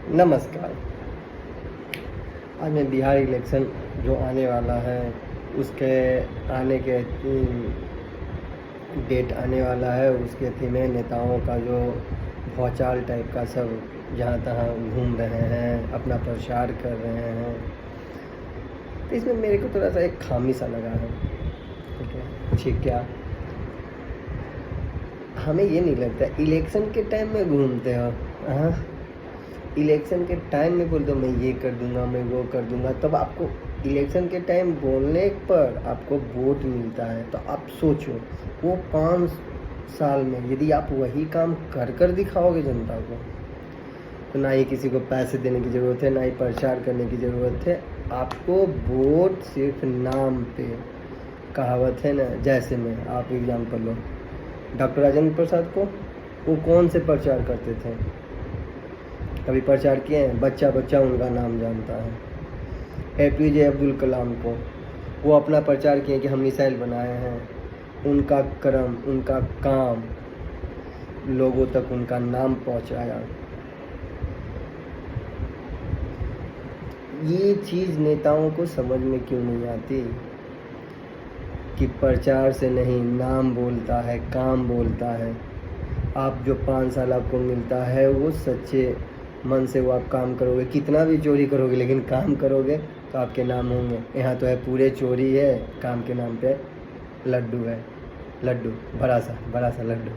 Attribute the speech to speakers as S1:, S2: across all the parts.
S1: नमस्कार। आज मैं बिहार इलेक्शन जो आने वाला है उसके आने के डेट आने वाला है, उसके थी में नेताओं का जो भौचाल टाइप का सब जहाँ तहाँ घूम रहे हैं, अपना प्रचार कर रहे हैं। तो इसमें मेरे को थोड़ा सा एक खामी सा लगा है। ठीक है क्या हमें ये नहीं लगता इलेक्शन के टाइम में घूमते हो? हाँ, इलेक्शन के टाइम में बोल दो मैं ये कर दूंगा, मैं वो कर दूंगा, तब आपको इलेक्शन के टाइम बोलने पर आपको वोट मिलता है। तो आप सोचो वो 5 साल में यदि आप वही काम कर कर दिखाओगे जनता को, तो ना ही किसी को पैसे देने की ज़रूरत है, ना ही प्रचार करने की ज़रूरत है। आपको वोट सिर्फ नाम पे, कहावत है ना, जैसे में आप एग्जाम्पल लो डॉक्टर राजेंद्र प्रसाद को, वो कौन से प्रचार करते थे? कभी प्रचार किए हैं? बच्चा बच्चा उनका नाम जानता है। APJ अब्दुल कलाम को वो अपना प्रचार किए कि हम मिसाइल बनाए हैं। उनका कर्म, उनका काम लोगों तक उनका नाम पहुंचाया। ये चीज़ नेताओं को समझ में क्यों नहीं आती कि प्रचार से नहीं, नाम बोलता है, काम बोलता है। आप जो 5 साल आपको मिलता है वो सच्चे मन से वो आप काम करोगे, कितना भी चोरी करोगे लेकिन काम करोगे तो आपके नाम होंगे। यहाँ तो है पूरे चोरी है, काम के नाम पे लड्डू है, लड्डू बड़ा सा लड्डू।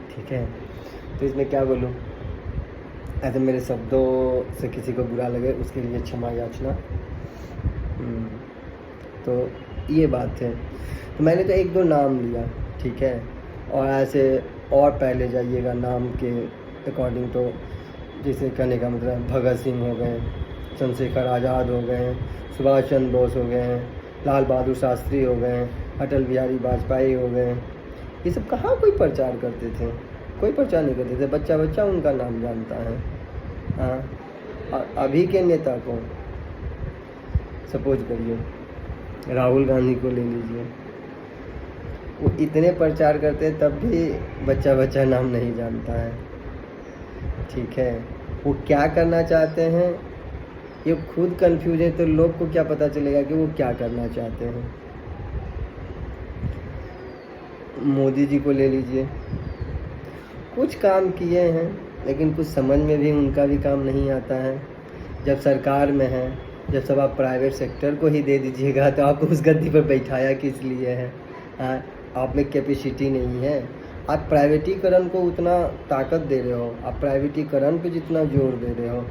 S1: ठीक है, तो इसमें क्या बोलूँ, ऐसे मेरे शब्दों से किसी को बुरा लगे उसके लिए क्षमा याचना। तो ये बात है। तो मैंने तो 1-2 नाम लिया, ठीक है, और ऐसे और पहले जाइएगा नाम के अकॉर्डिंग, तो जैसे कहने का मतलब भगत सिंह हो गए, चंद्रशेखर आज़ाद हो गए, सुभाष चंद्र बोस हो गए, लाल बहादुर शास्त्री हो गए, अटल बिहारी वाजपेयी हो गए। ये सब कहाँ कोई प्रचार करते थे? कोई प्रचार नहीं करते थे, बच्चा बच्चा उनका नाम जानता है। हाँ, अभी के नेता को सपोज करिए राहुल गांधी को ले लीजिए, वो इतने प्रचार करते हैं तब भी बच्चा बच्चा नाम नहीं जानता है। ठीक है, वो क्या करना चाहते हैं ये खुद कंफ्यूज है, तो लोग को क्या पता चलेगा कि वो क्या करना चाहते हैं। मोदी जी को ले लीजिए, कुछ काम किए हैं लेकिन कुछ समझ में भी उनका भी काम नहीं आता है। जब सरकार में है, जब सब आप प्राइवेट सेक्टर को ही दे दीजिएगा तो आपको उस गद्दी पर बैठाया किस लिए है? हाँ, आप में कैपेसिटी नहीं है। आप प्राइवेटीकरण को उतना ताकत दे रहे हो, आप प्राइवेटीकरण पे जितना जोर दे रहे हो,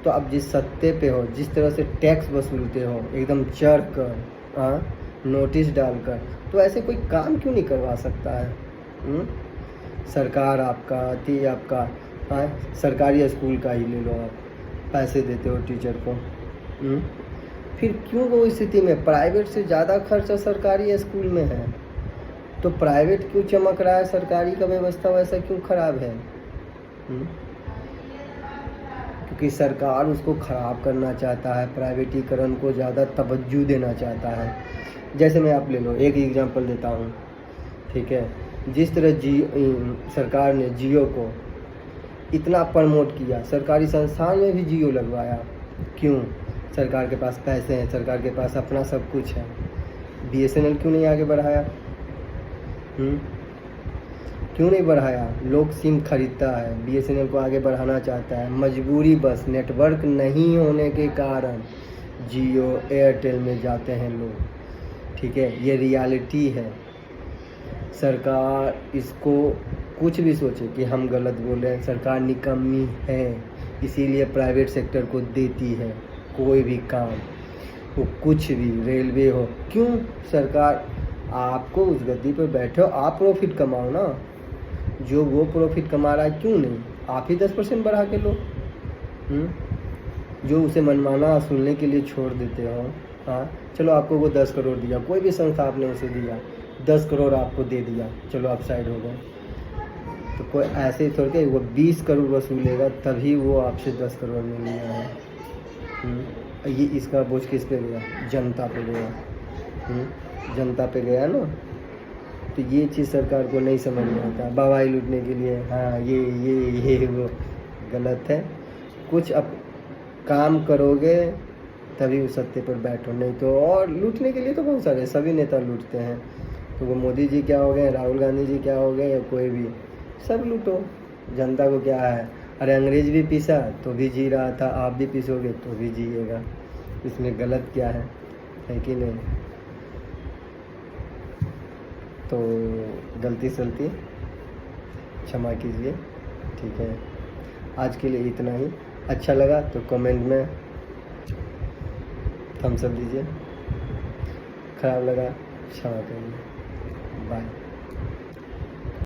S1: तो आप जिस सत्ते पे हो, जिस तरह से टैक्स वसूलते हो एकदम चढ़ कर, नोटिस डालकर, तो ऐसे कोई काम क्यों नहीं करवा सकता है? सरकार आपका आती, आपका सरकारी स्कूल का ही ले लो, आप पैसे देते हो टीचर को। फिर क्यों वो स्थिति में प्राइवेट से ज़्यादा खर्चा सरकारी स्कूल में है? तो प्राइवेट क्यों चमक रहा है, सरकारी का व्यवस्था वैसा क्यों खराब है? क्योंकि सरकार उसको ख़राब करना चाहता है, प्राइवेटीकरण को ज़्यादा तवज्जो देना चाहता है। जैसे मैं आप ले लो, एक एग्जांपल देता हूँ, ठीक है, जिस तरह सरकार ने जियो को इतना प्रमोट किया, सरकारी संस्थान में भी जियो लगवाया। क्यों? सरकार के पास पैसे हैं, सरकार के पास अपना सब कुछ है। BSNL क्यों नहीं आगे बढ़ाया? क्यों नहीं बढ़ाया? लोग सिम खरीदता है, BSNL को आगे बढ़ाना चाहता है, मजबूरी बस नेटवर्क नहीं होने के कारण जियो एयरटेल में जाते हैं लोग। ठीक है, ये रियलिटी है। सरकार इसको कुछ भी सोचे कि हम गलत बोले, सरकार निकम्मी है, इसीलिए प्राइवेट सेक्टर को देती है कोई भी काम, वो कुछ भी, रेलवे हो। क्यों? सरकार आपको उस गद्दी पर बैठे हो, आप प्रॉफिट कमाओ ना, जो वो प्रॉफिट कमा रहा है क्यों नहीं आप ही 10% बढ़ा के लो। जो उसे मनमाना सुनने के लिए छोड़ देते हो। हाँ, चलो आपको वो 10 करोड़ दिया, कोई भी संस्था आपने उसे दिया, 10 करोड़ आपको दे दिया, चलो आप साइड हो गए। तो कोई ऐसे ही थोड़ के वो 20 करोड़ वसूलेगा तभी वो आपसे 10 करोड़ में लिया है। ये इसका बोझ किस पे गया? जनता पे गया। जनता पे गया ना। तो ये चीज़ सरकार को नहीं समझ में आता, बवाई लूटने के लिए। हाँ, ये वो गलत है। कुछ काम करोगे तभी उस सत्ते पर बैठो, नहीं तो। और लूटने के लिए तो बहुत सारे सभी नेता लूटते हैं, तो वो मोदी जी क्या हो गए, राहुल गांधी जी क्या हो गए, या कोई भी, सब लूटो। जनता को क्या है, अरे अंग्रेज भी पीसा तो भी जी रहा था, आप भी पीसोगे तो भी जिएगा, इसमें गलत क्या है कि नहीं। तो गलती सलती क्षमा कीजिए, ठीक है। आज के लिए इतना ही। अच्छा लगा तो कमेंट में थम्स अप दीजिए, खराब लगा क्षमा करिए। बाय।